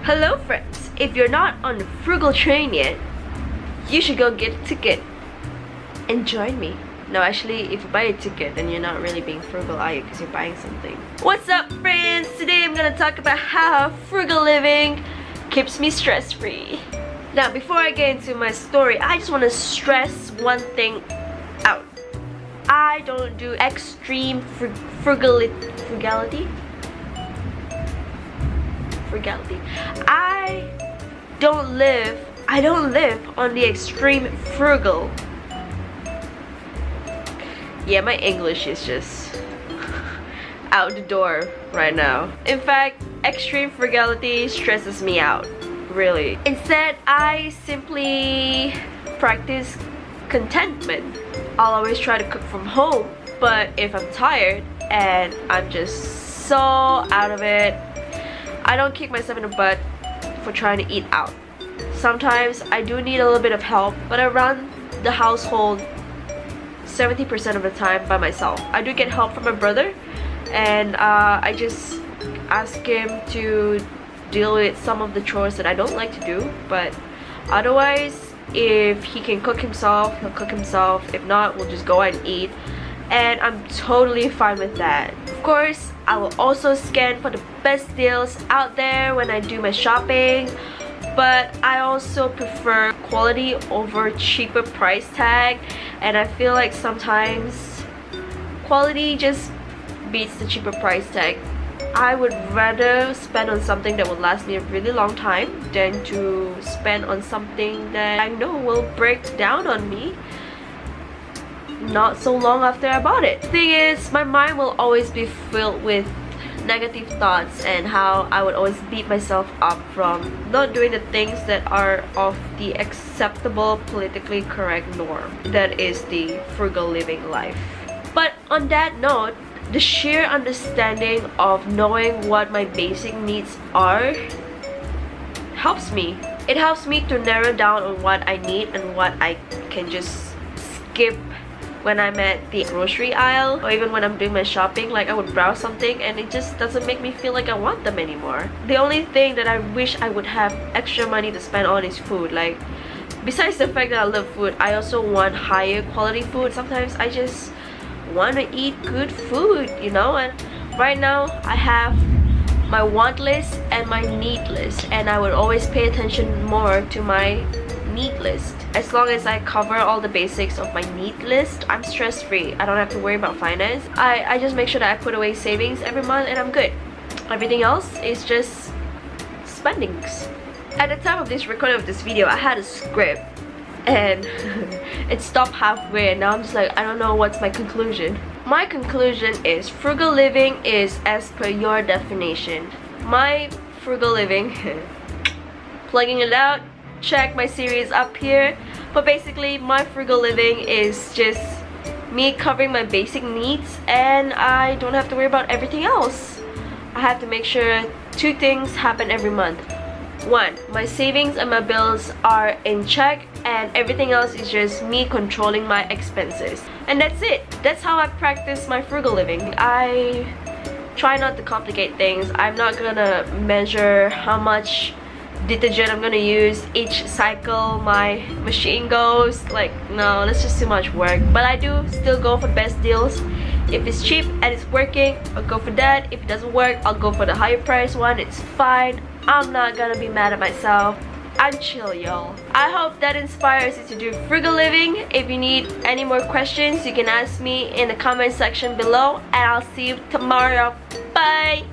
Hello friends, if you're not on the Frugal train yet, you should go get a ticket and join me. No, actually, if you buy a ticket, then you're not really being frugal, are you? Because you're buying something. What's up friends? Today I'm gonna talk about how frugal living keeps me stress-free. Now, before I get into my story, I just want to stress one thing out. I don't do extreme frugality. I don't live on the extreme frugal. Yeah, my English is just out the door right now. In fact, extreme frugality stresses me out, really. Instead, I simply practice contentment. I'll always try to cook from home, but if I'm tired and I'm just so out of it, I don't kick myself in the butt for trying to eat out. Sometimes I do need a little bit of help, but I run the household 70% of the time by myself. I do get help from my brother, and I just ask him to deal with some of the chores that I don't like to do, but otherwise, if he can cook himself, he'll cook himself. If not, we'll just go out and eat, and I'm totally fine with that. Of course, I will also scan for the best deals out there when I do my shopping, but I also prefer quality over cheaper price tag, and I feel like sometimes quality just beats the cheaper price tag. I would rather spend on something that will last me a really long time than to spend on something that I know will break down on me not so long after I bought it. The thing is, my mind will always be filled with negative thoughts and how I would always beat myself up from not doing the things that are of the acceptable, politically correct norm that is the frugal living life. But on that note, the sheer understanding of knowing what my basic needs are helps me. It helps me to narrow down on what I need and what I can just skip when I'm at the grocery aisle, or even when I'm doing my shopping. Like, I would browse something and it just doesn't make me feel like I want them anymore. The only thing that I wish I would have extra money to spend on is food. Like, besides the fact that I love food, I also want higher quality food. Sometimes I just want to eat good food, you know. And right now I have my want list and my need list, and I would always pay attention more to my need list. As long as I cover all the basics of my need list, I'm stress free. I don't have to worry about finance. I just make sure that I put away savings every month and I'm good. Everything else is just spendings. At the time of this recording of this video, I had a script and it stopped halfway, and now I'm just like, I don't know what's my conclusion. My conclusion is frugal living is as per your definition. My frugal living plugging it out, check my series up here. But basically, my frugal living is just me covering my basic needs, and I don't have to worry about everything else. I have to make sure two things happen every month. One, my savings and my bills are in check, and everything else is just me controlling my expenses. And that's it. That's how I practice my frugal living. I try not to complicate things. I'm not gonna measure how much detergent I'm gonna use each cycle my machine goes. Like, no, that's just too much work. But I do still go for best deals. If it's cheap and it's working, I'll go for that. If it doesn't work, I'll go for the higher price one. It's fine. I'm not gonna be mad at myself. I'm chill, y'all. I hope that inspires you to do frugal living. If you need any more questions, you can ask me in the comment section below, and I'll see you tomorrow. Bye!